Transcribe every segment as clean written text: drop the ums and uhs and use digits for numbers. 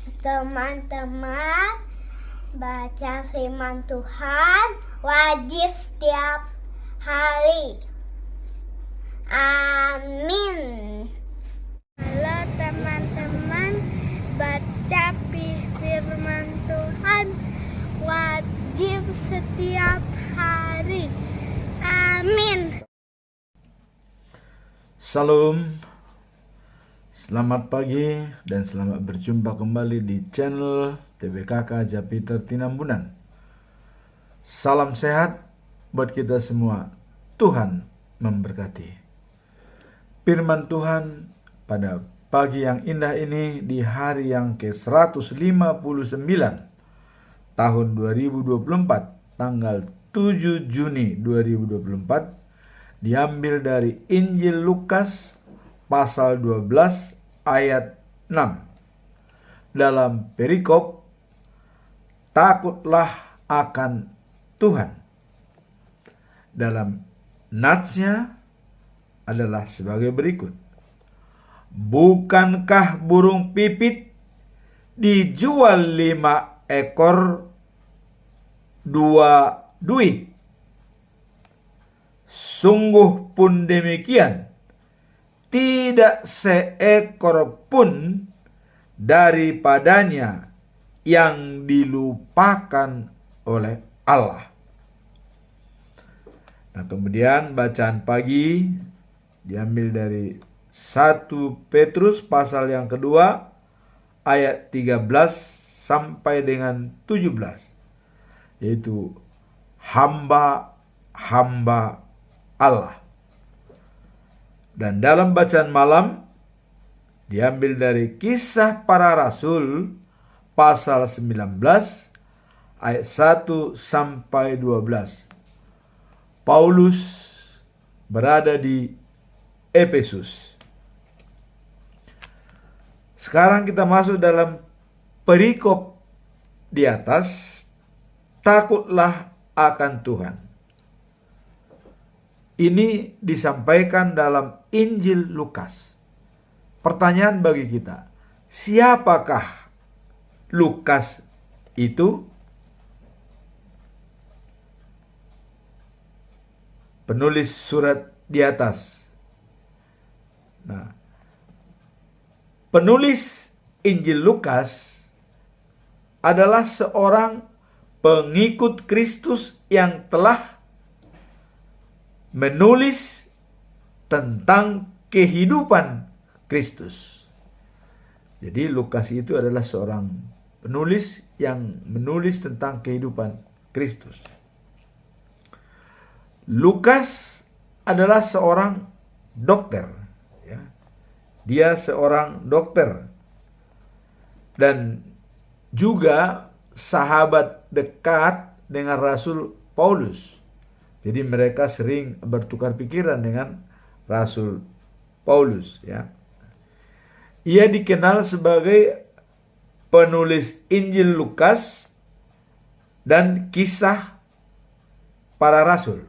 Teman-teman, baca firman Tuhan wajib setiap hari. Amin. Halo teman-teman, baca firman Tuhan wajib setiap hari. Amin. Salam, selamat pagi dan selamat berjumpa kembali di channel TBKK Japiter Tinambunan. Salam sehat buat kita semua. Tuhan memberkati. Firman Tuhan pada pagi yang indah ini di hari yang ke-159 tahun 2024, tanggal 7 Juni 2024, diambil dari Injil Lukas pasal 12 ayat 6. Dalam perikop, takutlah akan Tuhan. Dalam natsnya adalah sebagai berikut. Bukankah burung pipit dijual 5 ekor 2 duit? Sungguh pun demikian, tidak seekor pun daripadanya yang dilupakan oleh Allah. Nah, kemudian bacaan pagi diambil dari 1 Petrus pasal yang kedua ayat 13 sampai dengan 17, yaitu hamba-hamba Allah. Dan dalam bacaan malam diambil dari Kisah Para Rasul pasal 19 ayat 1 sampai 12. Paulus berada di Efesus. Sekarang kita masuk dalam perikop di atas, takutlah akan Tuhan. Ini disampaikan dalam Injil Lukas. Pertanyaan bagi kita, siapakah Lukas itu? Penulis surat di atas. Nah, penulis Injil Lukas adalah seorang pengikut Kristus yang telah menulis tentang kehidupan Kristus. Jadi Lukas itu adalah seorang penulis yang menulis tentang kehidupan Kristus. Lukas adalah seorang dokter, ya. Dia seorang dokter dan juga sahabat dekat dengan Rasul Paulus. Jadi mereka sering bertukar pikiran dengan Rasul Paulus, ya. Ia dikenal sebagai penulis Injil Lukas dan Kisah Para Rasul.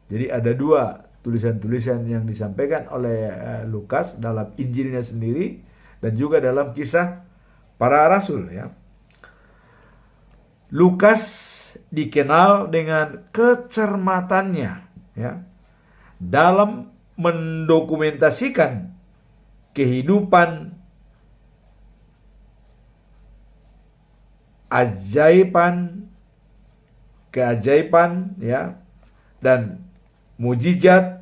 Jadi ada 2 tulisan-tulisan yang disampaikan oleh Lukas dalam Injilnya sendiri dan juga dalam Kisah Para Rasul, ya. Lukas dikenal dengan kecermatannya, ya, dalam mendokumentasikan kehidupan keajaiban, ya, dan mujizat,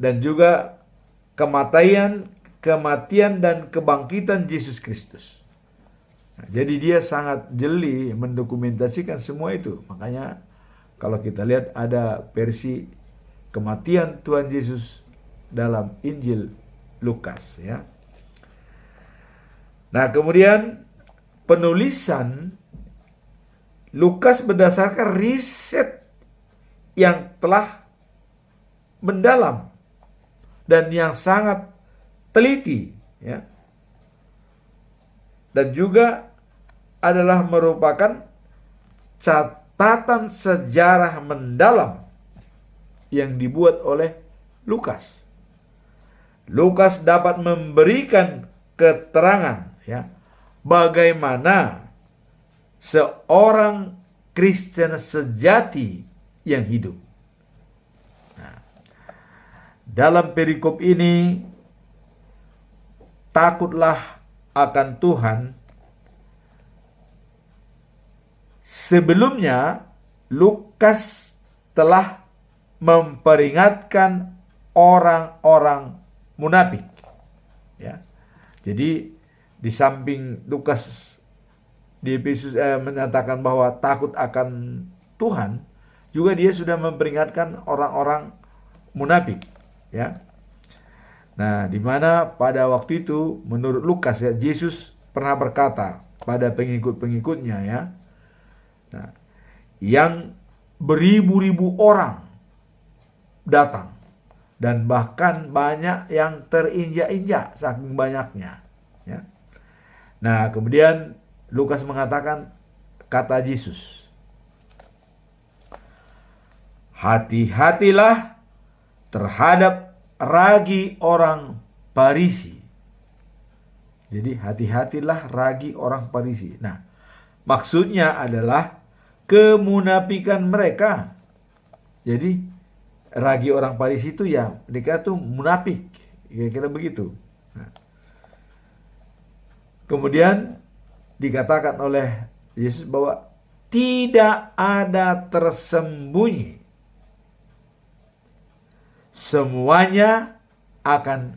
dan juga kematian dan kebangkitan Yesus Kristus. Nah, jadi dia sangat jeli mendokumentasikan semua itu. Makanya kalau kita lihat ada versi kematian Tuhan Yesus dalam Injil Lukas, ya. Nah, kemudian penulisan Lukas berdasarkan riset yang telah mendalam dan yang sangat teliti, ya. Dan juga adalah merupakan catatan sejarah mendalam yang dibuat oleh Lukas. Lukas dapat memberikan keterangan, ya, bagaimana seorang Kristen sejati yang hidup. Nah, dalam perikop ini, takutlah akan Tuhan. Sebelumnya, Lukas telah memperingatkan orang-orang munafik. Ya. Jadi di samping Lukas di Efesus menyatakan bahwa takut akan Tuhan, juga dia sudah memperingatkan orang-orang munafik. Ya. Nah, di mana pada waktu itu menurut Lukas ya, Yesus pernah berkata pada pengikut-pengikutnya ya. Nah, yang beribu-ribu orang datang dan bahkan banyak yang terinjak-injak saking banyaknya ya. Nah, kemudian Lukas mengatakan kata Yesus, hati-hatilah terhadap ragi orang Farisi. Jadi hati-hatilah ragi orang Farisi. Nah, maksudnya adalah kemunafikan mereka. Jadi ragi orang Farisi itu ya mereka tuh munafik, kira-kira begitu. Nah, kemudian dikatakan oleh Yesus bahwa tidak ada tersembunyi, semuanya akan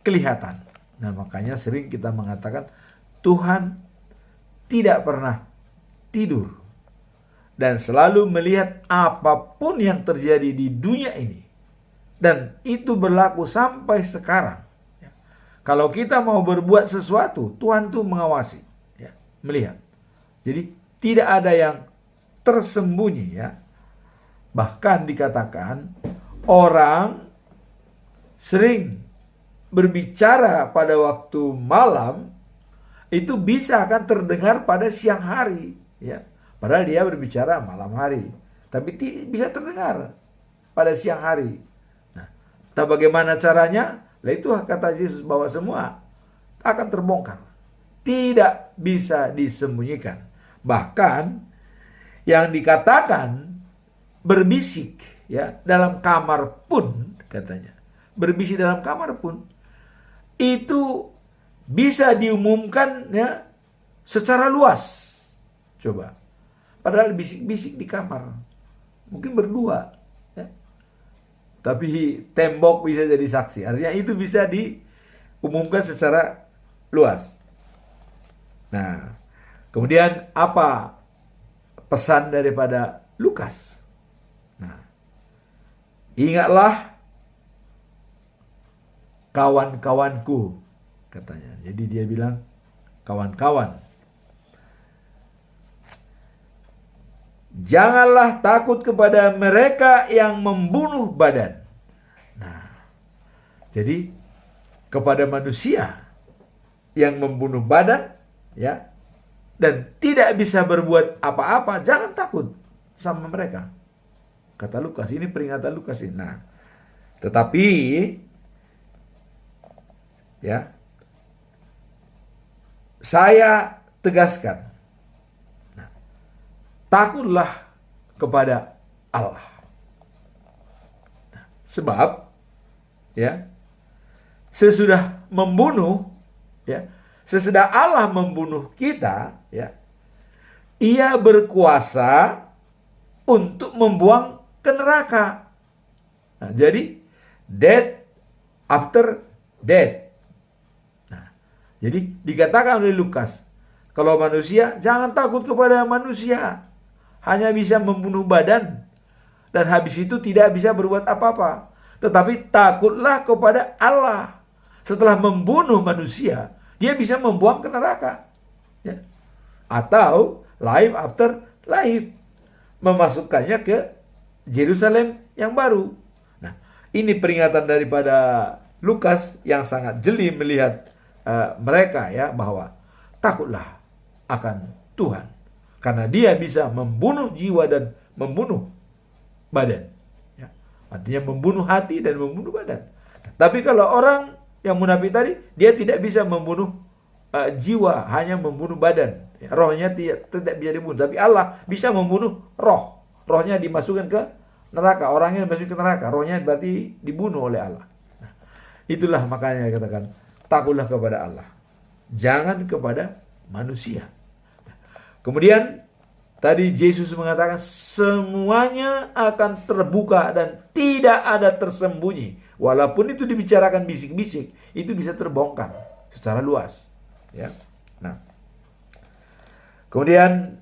kelihatan. Nah, makanya sering kita mengatakan Tuhan tidak pernah tidur dan selalu melihat apapun yang terjadi di dunia ini. Dan itu berlaku sampai sekarang. Ya. Kalau kita mau berbuat sesuatu, Tuhan tuh mengawasi, ya, melihat. Jadi tidak ada yang tersembunyi ya. Bahkan dikatakan orang sering berbicara pada waktu malam itu bisa akan terdengar pada siang hari ya. Padahal dia berbicara malam hari, tapi bisa terdengar pada siang hari. Nah, bagaimana caranya? Lah itu kata Yesus bahwa semua akan terbongkar. Tidak bisa disembunyikan. Bahkan yang dikatakan berbisik ya dalam kamar pun katanya. Berbisik dalam kamar pun itu bisa diumumkan ya secara luas. Coba. Padahal bisik-bisik di kamar. Mungkin berdua. Ya. Tapi tembok bisa jadi saksi. Artinya itu bisa diumumkan secara luas. Nah, kemudian apa pesan daripada Lukas? Nah, ingatlah kawan-kawanku, katanya. Jadi dia bilang kawan-kawan. Janganlah takut kepada mereka yang membunuh badan. Nah, jadi kepada manusia yang membunuh badan, ya, dan tidak bisa berbuat apa-apa, jangan takut sama mereka. Kata Lukas, ini peringatan Lukas ini. Nah, tetapi, ya, saya tegaskan. Takutlah kepada Allah. Sebab ya, sesudah membunuh ya, sesudah Allah membunuh kita ya, Ia berkuasa untuk membuang ke neraka. Nah, jadi death after death. Nah, jadi dikatakan oleh Lukas, kalau manusia jangan takut kepada manusia. Hanya bisa membunuh badan. Dan habis itu tidak bisa berbuat apa-apa. Tetapi takutlah kepada Allah. Setelah membunuh manusia, dia bisa membuang ke neraka. Ya. Atau life after life. Memasukkannya ke Yerusalem yang baru. Nah, ini peringatan daripada Lukas yang sangat jeli melihat mereka ya, bahwa takutlah akan Tuhan. Karena dia bisa membunuh jiwa dan membunuh badan. Ya. Artinya membunuh hati dan membunuh badan. Tapi kalau orang yang munafik tadi, dia tidak bisa membunuh jiwa, hanya membunuh badan. Rohnya tidak bisa dibunuh. Tapi Allah bisa membunuh roh. Rohnya dimasukkan ke neraka. Orangnya dimasukkan ke neraka. Rohnya berarti dibunuh oleh Allah. Nah, itulah makanya katakan, takutlah kepada Allah. Jangan kepada manusia. Kemudian tadi Yesus mengatakan semuanya akan terbuka dan tidak ada tersembunyi. Walaupun itu dibicarakan bisik-bisik, itu bisa terbongkar secara luas. Ya. Nah, kemudian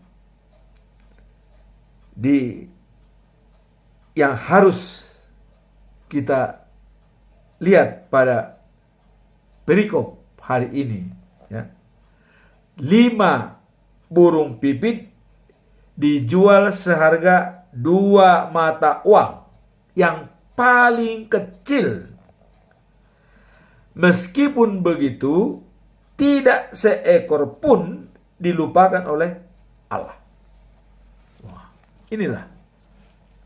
yang harus kita lihat pada perikop hari ini, ya, 5 burung pipit dijual seharga 2 mata uang yang paling kecil. Meskipun begitu, tidak seekor pun dilupakan oleh Allah. Wah, inilah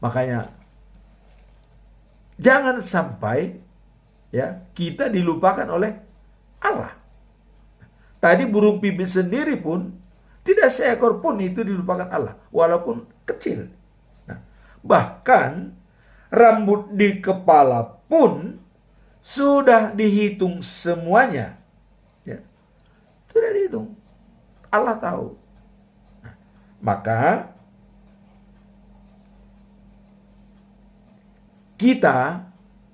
makanya jangan sampai ya kita dilupakan oleh Allah. Tadi burung pipit sendiri pun tidak seekor pun itu dilupakan Allah, walaupun kecil. Nah, bahkan rambut di kepala pun sudah dihitung semuanya. Ya, sudah dihitung. Allah tahu. Nah, maka kita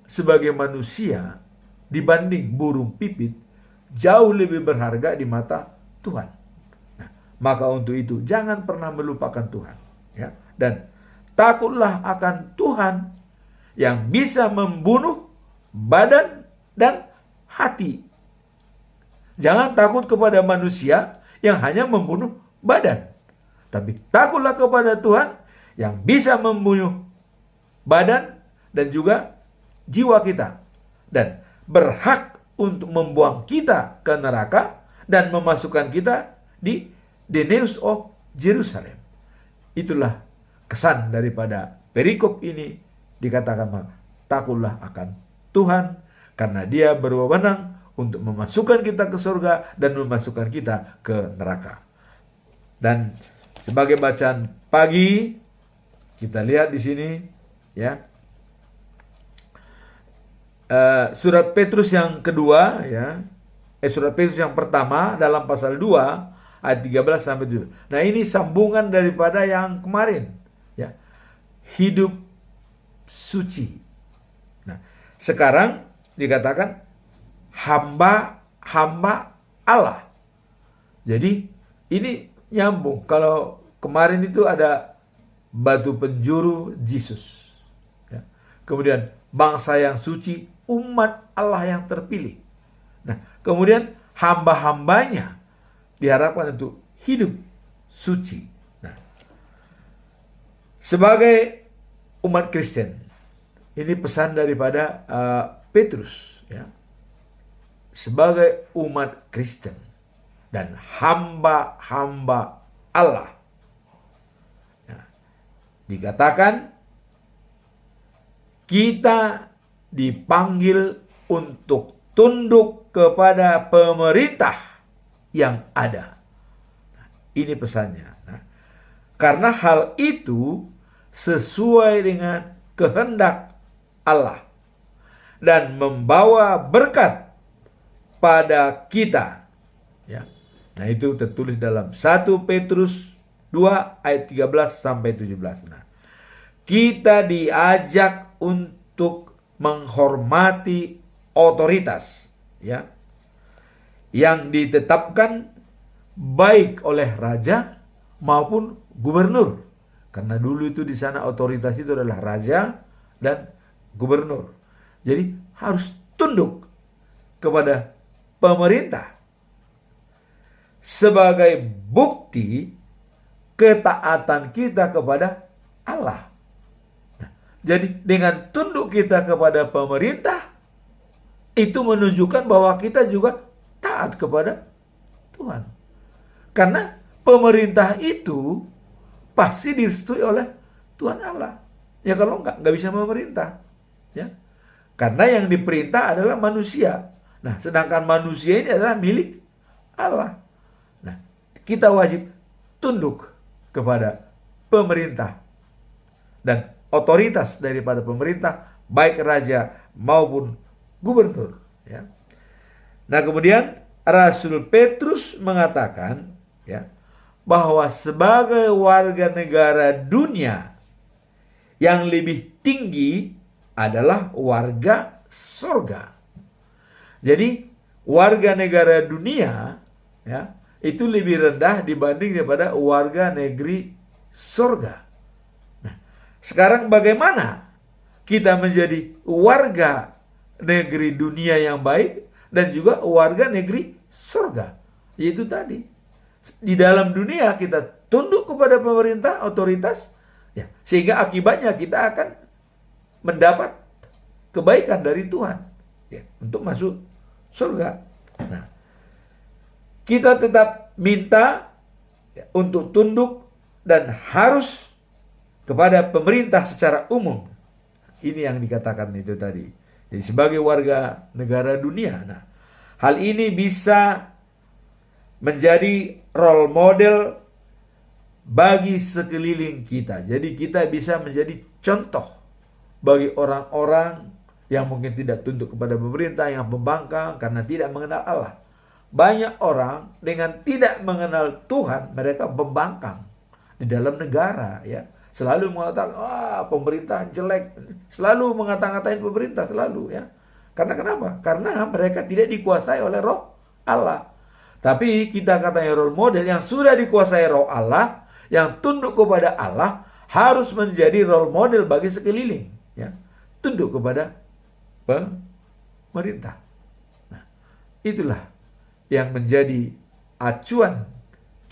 sebagai manusia dibanding burung pipit jauh lebih berharga di mata Tuhan. Nah, maka untuk itu jangan pernah melupakan Tuhan, ya. Dan takutlah akan Tuhan yang bisa membunuh badan dan hati. Jangan takut kepada manusia yang hanya membunuh badan, tapi takutlah kepada Tuhan yang bisa membunuh badan dan juga jiwa kita, dan berhak untuk membuang kita ke neraka dan memasukkan kita di the News of Jerusalem. Itulah kesan daripada perikop ini, dikatakan takutlah akan Tuhan karena Dia berwenang untuk memasukkan kita ke surga dan memasukkan kita ke neraka. Dan sebagai bacaan pagi kita lihat di sini, ya, surat Petrus yang kedua, ya, surat Petrus yang pertama dalam pasal 2 ayat 13 sampai 7. Nah, ini sambungan daripada yang kemarin, ya. Hidup suci. Nah, sekarang dikatakan hamba Allah. Jadi ini nyambung. Kalau kemarin itu ada batu penjuru Yesus, ya. Kemudian bangsa yang suci, umat Allah yang terpilih. Nah, kemudian hamba-hambanya diharapkan untuk hidup suci. Nah, sebagai umat Kristen, ini pesan daripada Petrus, ya. Sebagai umat Kristen dan hamba-hamba Allah, nah, dikatakan kita dipanggil untuk tunduk kepada pemerintah yang ada. Nah, ini pesannya. Nah, karena hal itu sesuai dengan kehendak Allah dan membawa berkat pada kita, ya. Nah, itu tertulis dalam 1 Petrus 2 ayat 13 sampai 17. Nah, kita diajak untuk menghormati otoritas, ya, yang ditetapkan baik oleh raja maupun gubernur. Karena dulu itu di sana otoritas itu adalah raja dan gubernur. Jadi harus tunduk kepada pemerintah sebagai bukti ketaatan kita kepada Allah. Nah, jadi dengan tunduk kita kepada pemerintah itu menunjukkan bahwa kita juga taat kepada Tuhan. Karena pemerintah itu pasti direstui oleh Tuhan Allah. Ya kalau enggak bisa memerintah, ya. Karena yang diperintah adalah manusia. Nah, sedangkan manusia ini adalah milik Allah. Nah, kita wajib tunduk kepada pemerintah dan otoritas daripada pemerintah, baik raja maupun gubernur. Ya. Nah, kemudian Rasul Petrus mengatakan, ya, bahwa sebagai warga negara dunia, yang lebih tinggi adalah warga sorga. Jadi warga negara dunia, ya, itu lebih rendah dibanding daripada warga negeri sorga. Nah, sekarang bagaimana kita menjadi warga negeri dunia yang baik dan juga warga negeri sorga? Yaitu tadi, di dalam dunia kita tunduk kepada pemerintah, otoritas, ya, sehingga akibatnya kita akan mendapat kebaikan dari Tuhan, ya, untuk masuk surga. Nah, kita tetap minta, ya, untuk tunduk dan harus kepada pemerintah secara umum. Ini yang dikatakan itu tadi. Jadi sebagai warga negara dunia. Nah, hal ini bisa menjadi role model bagi sekeliling kita. Jadi kita bisa menjadi contoh bagi orang-orang yang mungkin tidak tunduk kepada pemerintah, yang pembangkang karena tidak mengenal Allah. Banyak orang dengan tidak mengenal Tuhan, mereka pembangkang di dalam negara, ya. Selalu mengatakan, pemerintah jelek, selalu mengata-ngatain pemerintah, selalu, ya. Karena kenapa? Karena mereka tidak dikuasai oleh Roh Allah. Tapi kita katanya role model yang sudah dikuasai Roh Allah, yang tunduk kepada Allah, harus menjadi role model bagi sekeliling, ya. Tunduk kepada pemerintah. Nah, itulah yang menjadi acuan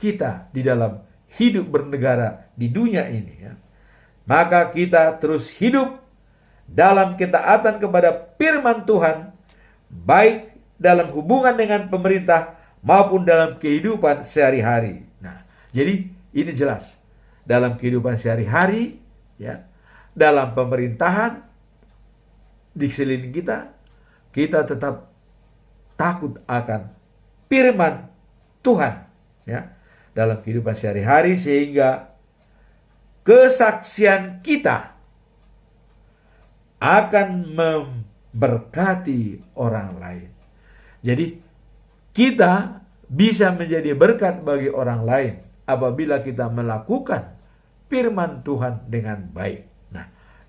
kita di dalam hidup bernegara di dunia ini, ya. Maka kita terus hidup dalam ketaatan kepada firman Tuhan, baik dalam hubungan dengan pemerintah maupun dalam kehidupan sehari-hari. Nah, jadi ini jelas dalam kehidupan sehari-hari, ya, dalam pemerintahan di sekeliling kita, kita tetap takut akan firman Tuhan, ya, dalam kehidupan sehari-hari, sehingga kesaksian kita akan memberkati orang lain. Jadi kita bisa menjadi berkat bagi orang lain apabila kita melakukan firman Tuhan dengan baik. Nah,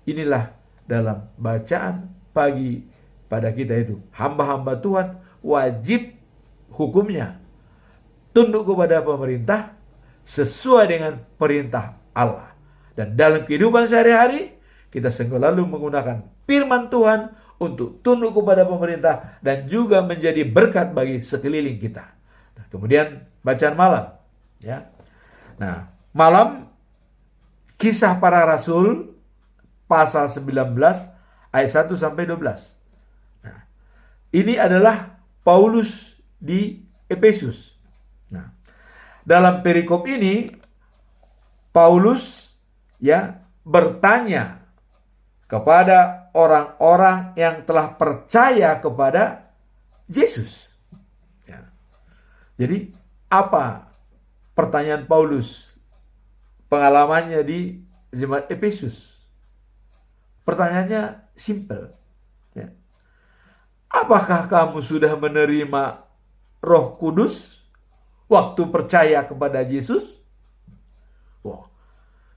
inilah dalam bacaan pagi pada kita itu, hamba-hamba Tuhan wajib hukumnya tunduk kepada pemerintah sesuai dengan perintah Allah. Dan dalam kehidupan sehari-hari kita selalu menggunakan firman Tuhan untuk tunduk kepada pemerintah dan juga menjadi berkat bagi sekeliling kita. Nah, kemudian bacaan malam, ya. Nah, malam Kisah Para Rasul pasal 19 ayat 1 sampai 12. Nah, ini adalah Paulus di Efesus. Nah, dalam perikop ini Paulus, ya, bertanya kepada orang-orang yang telah percaya kepada Yesus. Ya. Jadi apa pertanyaan Paulus? Pengalamannya di jemaat Efesus. Pertanyaannya simple. Ya. Apakah kamu sudah menerima Roh Kudus waktu percaya kepada Yesus? Wah,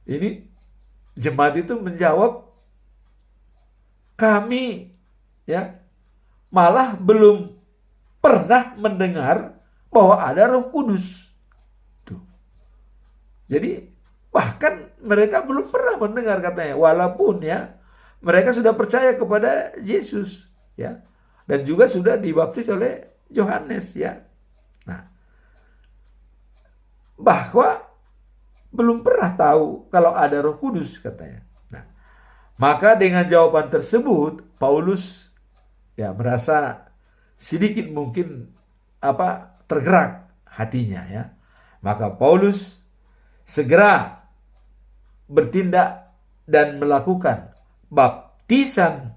ini jemaat itu menjawab, kami, ya, malah belum pernah mendengar bahwa ada Roh Kudus. Tuh. Jadi bahkan mereka belum pernah mendengar, katanya, walaupun, ya, mereka sudah percaya kepada Yesus, ya, dan juga sudah dibaptis oleh Yohanes, ya. Nah, bahwa belum pernah tahu kalau ada Roh Kudus, katanya. Nah, maka dengan jawaban tersebut Paulus, ya, merasa sedikit mungkin tergerak hatinya, ya. Maka Paulus segera bertindak dan melakukan baptisan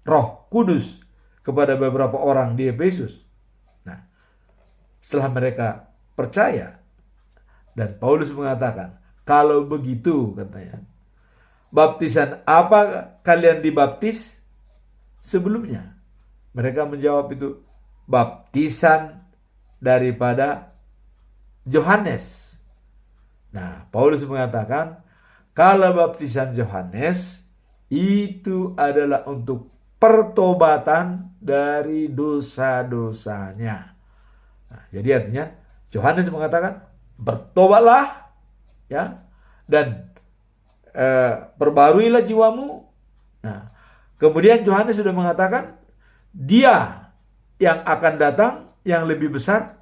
Roh Kudus kepada beberapa orang di Efesus. Nah, setelah mereka percaya. Dan Paulus mengatakan, kalau begitu katanya, baptisan apa kalian dibaptis sebelumnya? Mereka menjawab itu, baptisan daripada Yohanes. Nah, Paulus mengatakan, kalau baptisan Yohanes itu adalah untuk pertobatan dari dosa-dosanya. Nah, jadi artinya Yohanes mengatakan bertobatlah, ya, dan perbaruilah jiwamu. Nah, kemudian Yohanes sudah mengatakan dia yang akan datang yang lebih besar,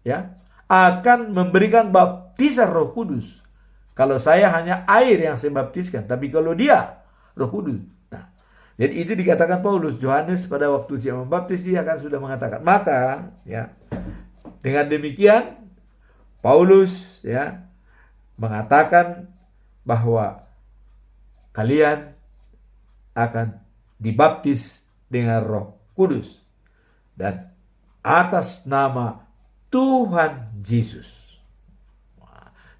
ya, akan memberikan baptisan Roh Kudus. Kalau saya hanya air yang saya baptiskan, tapi kalau dia Roh Kudus. Nah, jadi itu dikatakan Paulus. Yohanes pada waktu dia membaptis, dia akan sudah mengatakan. Maka, ya, dengan demikian Paulus, ya, mengatakan bahwa kalian akan dibaptis dengan Roh Kudus dan atas nama Tuhan Yesus.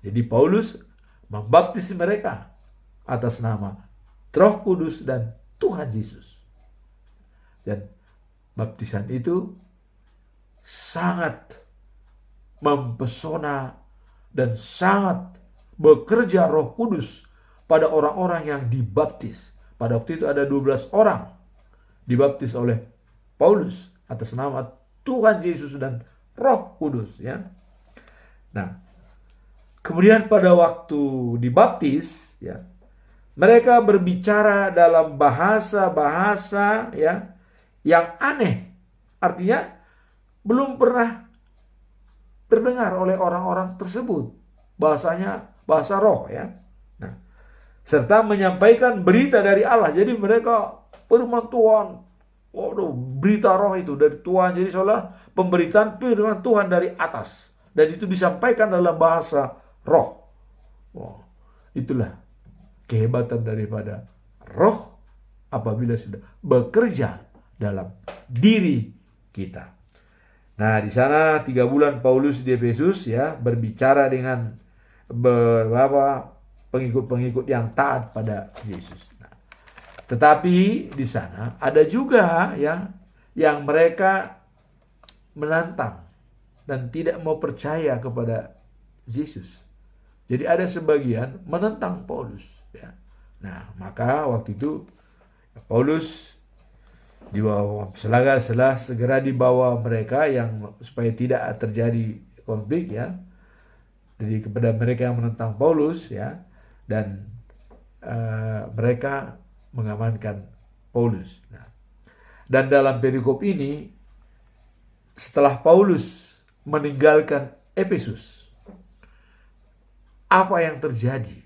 Jadi Paulus membaptis mereka atas nama Roh Kudus dan Tuhan Yesus. Dan baptisan itu sangat mempesona dan sangat bekerja Roh Kudus pada orang-orang yang dibaptis. Pada waktu itu ada 12 orang dibaptis oleh Paulus atas nama Tuhan Yesus dan Roh Kudus, ya. Nah, kemudian pada waktu dibaptis, ya, mereka berbicara dalam bahasa-bahasa, ya, yang aneh. Artinya belum pernah terdengar oleh orang-orang tersebut. Bahasanya bahasa roh, ya. Nah, serta menyampaikan berita dari Allah. Jadi mereka firman Tuhan. Waduh, berita roh itu dari Tuhan. Jadi seolah pemberitaan firman Tuhan dari atas. Dan itu disampaikan dalam bahasa roh. Wow, itulah kehebatan daripada roh apabila sudah bekerja dalam diri kita. Nah, di sana 3 bulan Paulus di Efesus, ya, berbicara dengan beberapa pengikut-pengikut yang taat pada Yesus. Nah, tetapi di sana ada juga, ya, yang mereka menantang dan tidak mau percaya kepada Yesus. Jadi ada sebagian menentang Paulus, ya. Nah, maka waktu itu Paulus dibawa, segera dibawa mereka yang supaya tidak terjadi konflik, ya. Jadi kepada mereka yang menentang Paulus, ya, dan mereka mengamankan Paulus. Nah, dan dalam perikop ini, setelah Paulus meninggalkan Efesus, apa yang terjadi?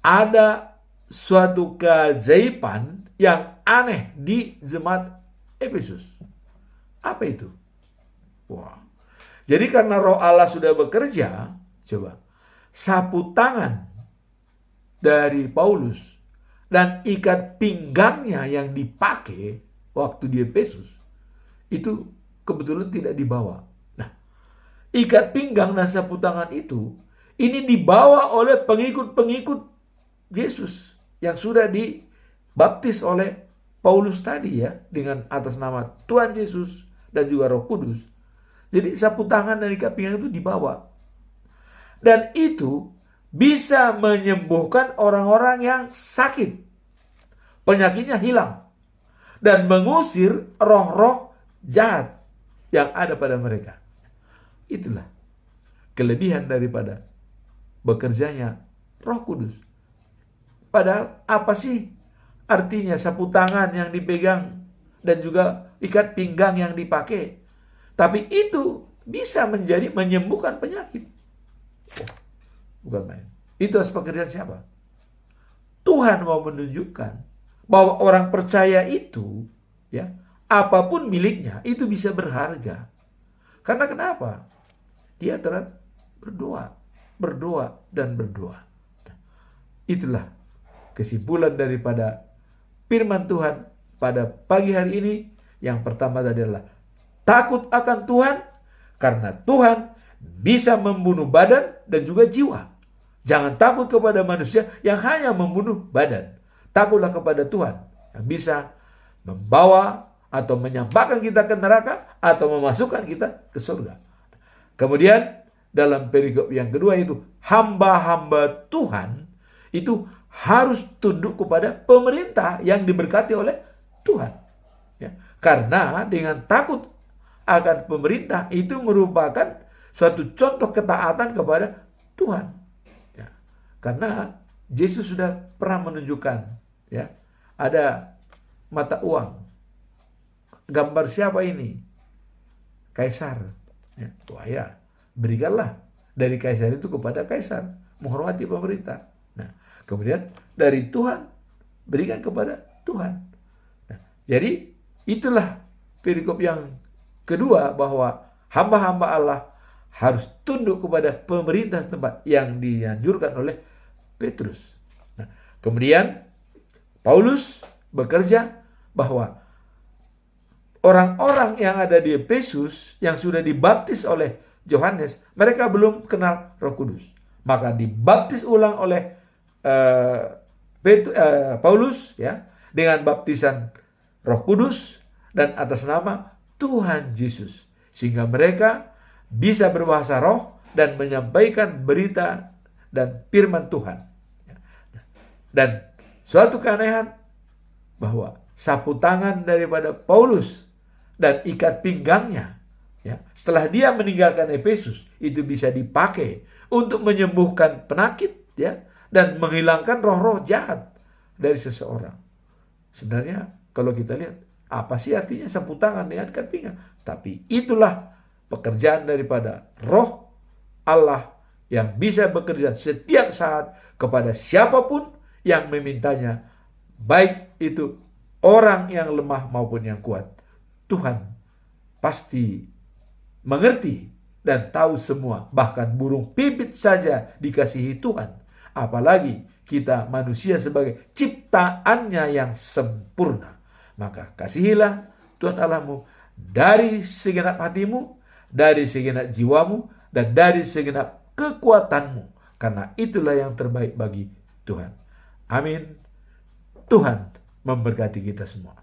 Ada suatu keajaiban yang aneh di jemaat Efesus. Apa itu? Wah. Jadi karena Roh Allah sudah bekerja, coba, sapu tangan dari Paulus dan ikat pinggangnya yang dipakai waktu di Efesus itu kebetulan tidak dibawa. Nah, ikat pinggang dan sapu tangan itu ini dibawa oleh pengikut-pengikut Yesus yang sudah dibaptis oleh Paulus tadi, ya, dengan atas nama Tuhan Yesus dan juga Roh Kudus. Jadi sapu tangan dan ikat pinggang itu dibawa. Dan itu bisa menyembuhkan orang-orang yang sakit. Penyakitnya hilang. Dan mengusir roh-roh jahat yang ada pada mereka. Itulah kelebihan daripada bekerjanya Roh Kudus. Padahal apa sih artinya sapu tangan yang dipegang dan juga ikat pinggang yang dipakai? Tapi itu bisa menjadi menyembuhkan penyakit. Oh, bukan main. Itu harus pekerjaan siapa? Tuhan mau menunjukkan bahwa orang percaya itu, ya, apapun miliknya itu bisa berharga. Karena kenapa? Dia terus berdoa dan berdoa. Itulah kesimpulan daripada firman Tuhan pada pagi hari ini. Yang pertama adalah takut akan Tuhan, Karena Tuhan bisa membunuh badan dan juga jiwa. Jangan takut kepada manusia yang hanya membunuh badan. Takutlah kepada Tuhan yang bisa membawa atau menyampaikan kita ke neraka atau memasukkan kita ke surga. Kemudian dalam perikop yang kedua itu, hamba-hamba Tuhan itu harus tunduk kepada pemerintah yang diberkati oleh Tuhan. Ya. Karena dengan takut akan pemerintah itu merupakan suatu contoh ketaatan kepada Tuhan. Ya. Karena Yesus sudah pernah menunjukkan, ya, ada mata uang. Gambar siapa ini? Kaisar. Ya. Wah ya, berikanlah dari kaisar itu kepada kaisar, menghormati pemerintah. Nah, kemudian dari Tuhan berikan kepada Tuhan. Nah, jadi itulah perikop yang kedua, bahwa hamba-hamba Allah harus tunduk kepada pemerintah setempat yang dianjurkan oleh Petrus. Nah, kemudian Paulus bekerja bahwa orang-orang yang ada di Efesus yang sudah dibaptis oleh Yohanes, mereka belum kenal Roh Kudus. Maka dibaptis ulang oleh Paulus, ya, dengan baptisan Roh Kudus dan atas nama Tuhan Yesus, sehingga mereka bisa berbahasa roh dan menyampaikan berita dan firman Tuhan. Dan suatu keanehan bahwa sapu tangan daripada Paulus dan ikat pinggangnya, ya, setelah dia meninggalkan Efesus, itu bisa dipakai untuk menyembuhkan penyakit, ya, dan menghilangkan roh-roh jahat dari seseorang. Sebenarnya kalau kita lihat, apa sih artinya sapu tangan dengan ikat pinggang? Tapi itulah pekerjaan daripada Roh Allah yang bisa bekerja setiap saat kepada siapapun yang memintanya, baik itu orang yang lemah maupun yang kuat. Tuhan pasti mengerti dan tahu semua. Bahkan burung pipit saja dikasihi Tuhan, apalagi kita manusia sebagai ciptaannya yang sempurna. Maka kasihilah Tuhan Allahmu dari segenap hatimu, dari segenap jiwamu, dan dari segenap kekuatanmu, karena itulah yang terbaik bagi Tuhan. Amin. Tuhan memberkati kita semua.